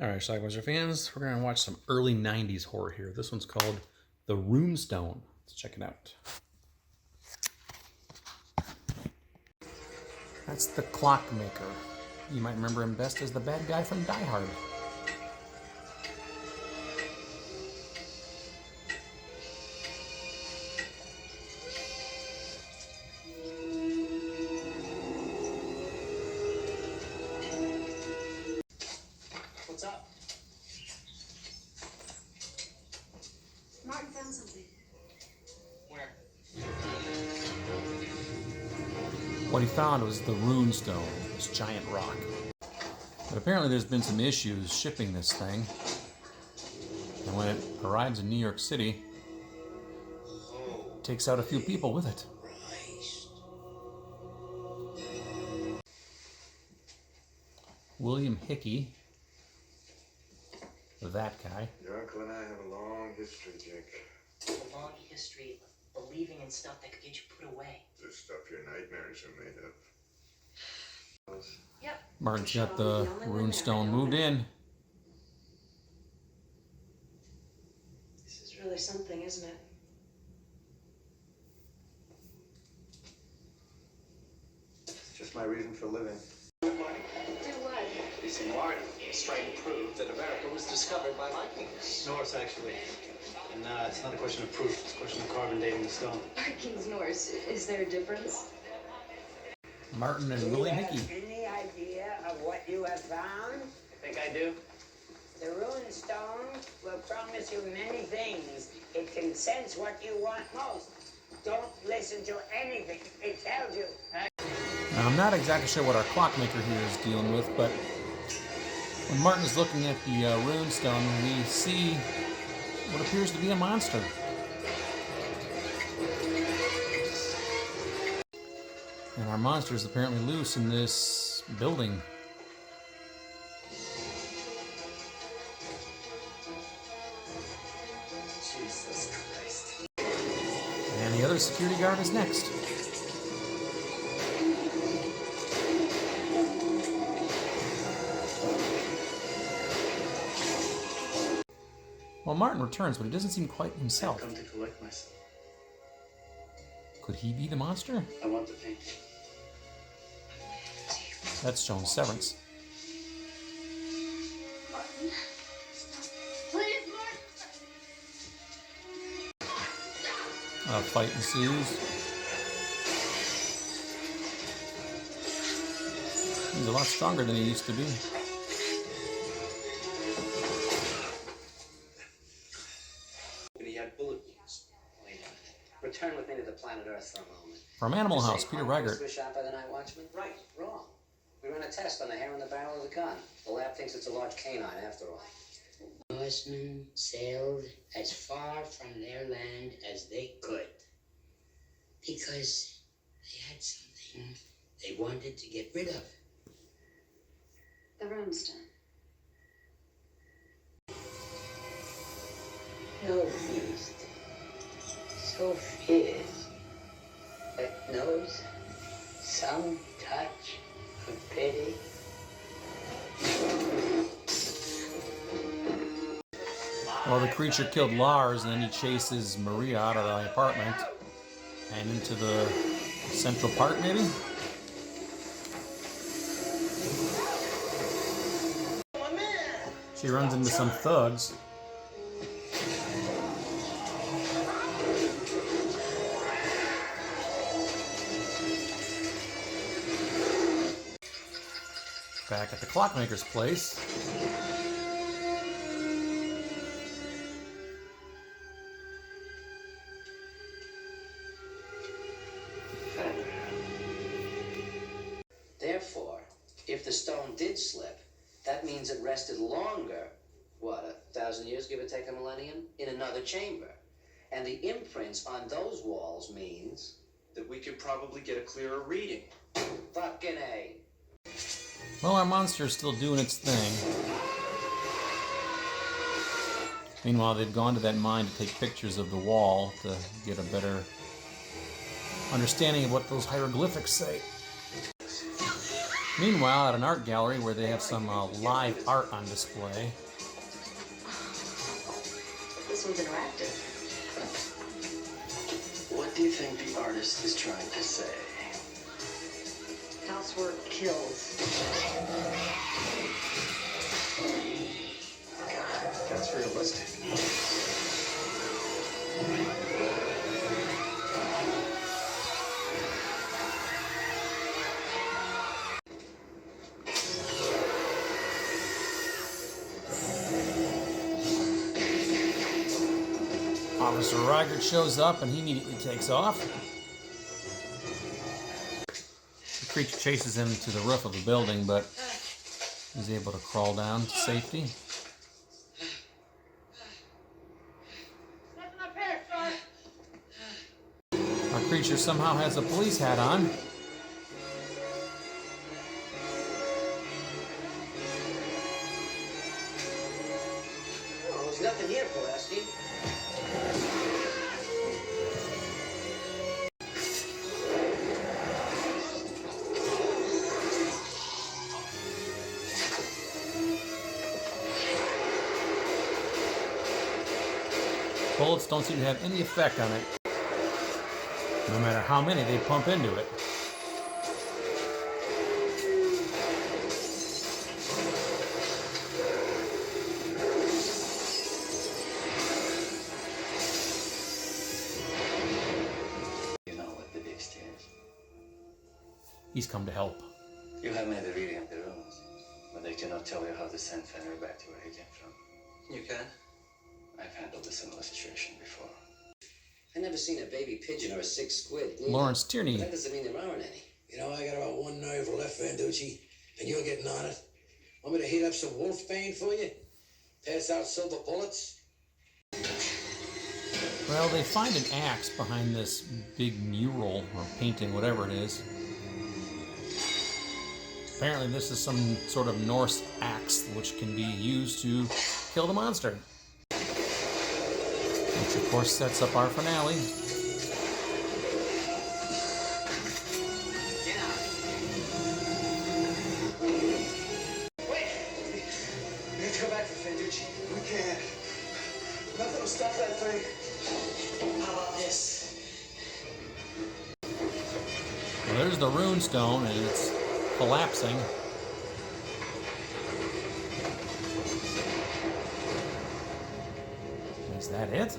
Alright, Schlockmeister fans, we're going to watch some early 90s horror here. This one's called The RUNESTONE. Let's check it out. That's the Clockmaker. You might remember him best as the bad guy from Die Hard. What's up? Martin found something. Where? What he found was the Runestone, this giant rock. But apparently there's been some issues shipping this thing. And when it arrives in New York City, it takes out a few people with it. William Hickey, that guy. Your uncle and I have a long history, Jake. A long history of believing in stuff that could get you put away. The stuff your nightmares are made of. Yep. Martin's got the Runestone moved in. This is really something, isn't it? It's just my reason for living. Do what? You see, Martin is trying to prove that America was discovered by Vikings. Norse, actually. And it's not a question of proof, it's a question of carbon dating the stone. Vikings Norse. Is there a difference? Martin and William Hickey. Any idea of what you have found? I think I do. The Runestone will promise you many things. It can sense what you want most. Don't listen to anything it tells you. Now, I'm not exactly sure what our Clockmaker here is dealing with, but when Martin is looking at the Runestone, we see what appears to be a monster. And our monster is apparently loose in this building. Jesus Christ. And the other security guard is next. Well, Martin returns, but he doesn't seem quite himself. I've come to collect myself. Could he be the monster? I want the painting. That's shown Severance. Please, Martin. A fight ensues. He's a lot stronger than he used to be. He had bullet wounds. Wait a minute. Return with me to the planet Earth for a moment. From Animal The House, same Peter officers Reigert. were shot by the night watchman? Right. Wrong. We ran a test on the hair on the barrel of the gun. The lab thinks it's a large canine after all. Norsemen sailed as far from their land as they could because they had something they wanted to get rid of. The Runestone. No beast so fierce that knows some touch of pity. Well, the creature killed Lars, and then he chases Maria out of the apartment and into the Central Park, maybe? She runs into some thugs. Back at the Clockmaker's place. Therefore, if the stone did slip, that means it rested longer, what, 1,000 years, give or take a millennium, in another chamber. And the imprints on those walls means that we could probably get a clearer reading. fucking A. Well, our monster is still doing its thing. Meanwhile, they've gone to that mine to take pictures of the wall to get a better understanding of what those hieroglyphics say. Meanwhile, at an art gallery where they have some live art on display, This one's interactive. What do you think the artist is trying to say? Housework kills. God, that's realistic. Officer Reigert shows up and he immediately takes off. The creature chases him to the roof of the building, but he's able to crawl down to safety. Our creature somehow has a police hat on. Well, there's nothing here, Pulaski. Bullets don't seem to have any effect on it, no matter how many they pump into it. You know what the big stairs? He's come to help. You have made a reading of the runes, but I cannot tell you how to send Fenrir back to where he came from. You can? I've handled a similar situation before. I never seen a baby pigeon or a sick squid. Lawrence But Tierney. that doesn't mean there aren't any. You know, I got about one nerve left, Vanducci, and you're getting on it. Want me to heat up some wolfbane for you? Pass out silver bullets? Well, they find an axe behind this big mural or painting, whatever it is. Apparently this is some sort of Norse axe which can be used to kill the monster. Which of course sets up our finale. Get out. Wait! We have to go back for Fenducci. We can't. Nothing will stop that thing. How about this? Well, there's the runestone and it's collapsing. Is that it?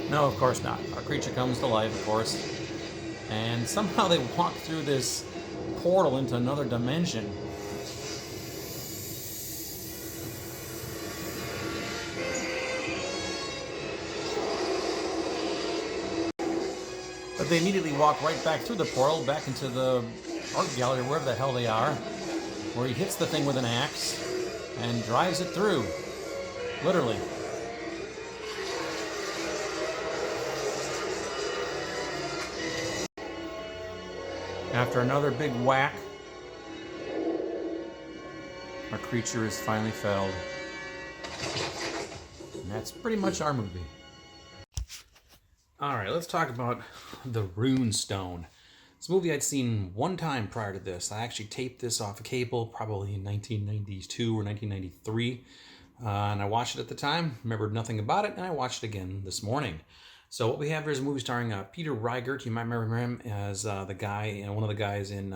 No, of course not. Our creature comes to life, of course. And somehow they walk through this portal into another dimension. But they immediately walk right back through the portal, back into the art gallery, wherever the hell they are, where he hits the thing with an axe and drives it through. Literally. After another big whack, our creature is finally felled. And that's pretty much our movie. Alright, let's talk about the Runestone. This movie I'd seen one time prior to this. I actually taped this off of cable, probably in 1992 or 1993. And I watched it at the time, remembered nothing about it, and I watched it again this morning. So what we have here is a movie starring Peter Reigert. You might remember him as the guy, one of the guys in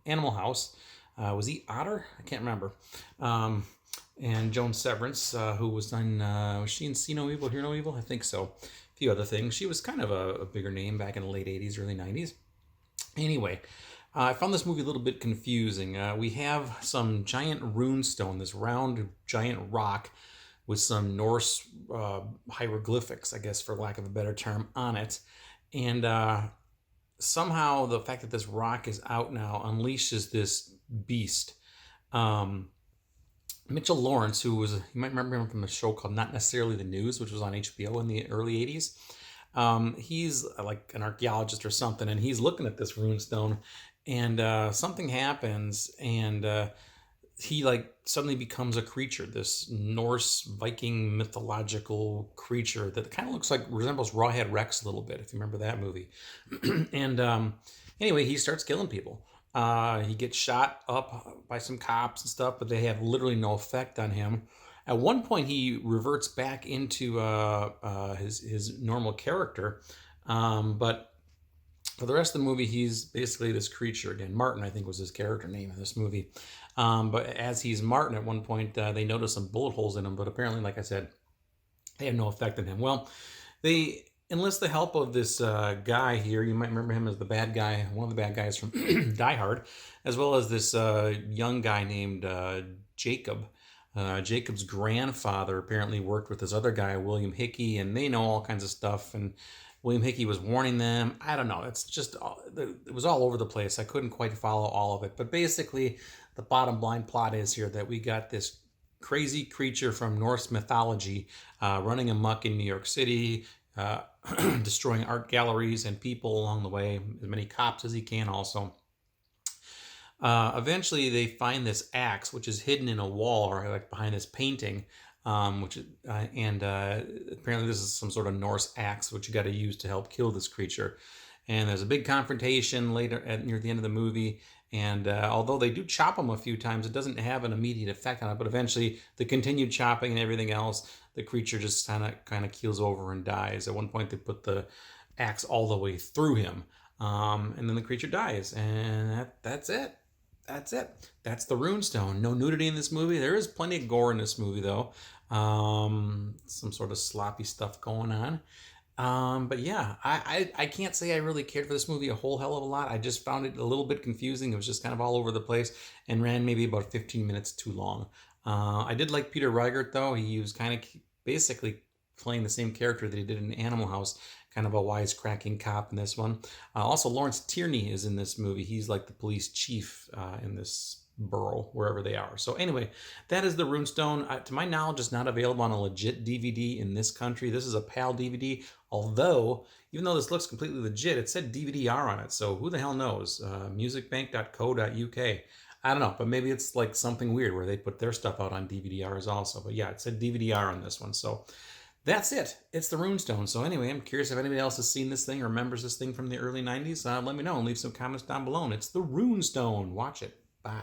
Animal House. Was he Otter? I can't remember. And Joan Severance, who was in, was she in See No Evil, Hear No Evil? I think so. A few other things. She was kind of a bigger name back in the late 80s, early 90s. Anyway, I found this movie a little bit confusing. We have some giant runestone, this round giant rock with some Norse hieroglyphics, I guess for lack of a better term, on it. And somehow the fact that this rock is out now unleashes this beast. Mitchell Lawrence, who was, you might remember him from a show called Not Necessarily the News, which was on HBO in the early 80s. He's like an archaeologist or something, and he's looking at this runestone, and something happens, and he like suddenly becomes a creature, this Norse Viking mythological creature that kind of looks like, resembles Rawhead Rex a little bit, if you remember that movie. And anyway, he starts killing people. He gets shot up by some cops and stuff, but they have literally no effect on him. At one point, he reverts back into his normal character, but for the rest of the movie, he's basically this creature again. Martin, I think, was his character name in this movie. But as he's Martin, at one point, they notice some bullet holes in him, but apparently, like I said, they have no effect on him. Well, they enlist the help of this guy here. You might remember him as the bad guy, one of the bad guys from Die Hard, as well as this young guy named Jacob. Jacob's grandfather apparently worked with this other guy, William Hickey, and they know all kinds of stuff. And William Hickey was warning them. I don't know. It's just, it was all over the place. I couldn't quite follow all of it. But basically, the bottom line plot is here that we got this crazy creature from Norse mythology running amok in New York City, destroying art galleries and people along the way, as many cops as he can also. Eventually, they find this axe, which is hidden in a wall or like behind this painting, apparently this is some sort of Norse axe, which you got to use to help kill this creature. And there's a big confrontation later near the end of the movie. And although they do chop him a few times, it doesn't have an immediate effect on it. But eventually, the continued chopping and everything else, the creature just kind of keels over and dies. At one point, they put the axe all the way through him, and then the creature dies. And that's it. That's it. That's the Runestone. No nudity in this movie. There is plenty of gore in this movie, though. Some sort of sloppy stuff going on. But yeah, I can't say I really cared for this movie a whole hell of a lot. I just found it a little bit confusing. It was just kind of all over the place and ran maybe about 15 minutes too long. I did like Peter Reigert, though. He was kind of basically playing the same character that he did in Animal House, kind of a wisecracking cop in this one. Also, Lawrence Tierney is in this movie. He's like the police chief in this borough, wherever they are. So anyway, that is the Runestone. To my knowledge, it's not available on a legit DVD in this country. This is a PAL DVD, although, even though this looks completely legit, it said DVD-R on it, so who the hell knows? Musicbank.co.uk. I don't know, but maybe it's like something weird where they put their stuff out on DVD-Rs also. But yeah, it said DVD-R on this one, so that's it. It's the Runestone. So anyway, I'm curious if anybody else has seen this thing or remembers this thing from the early 90s. Let me know and leave some comments down below. And it's the Runestone. Watch it. Bye.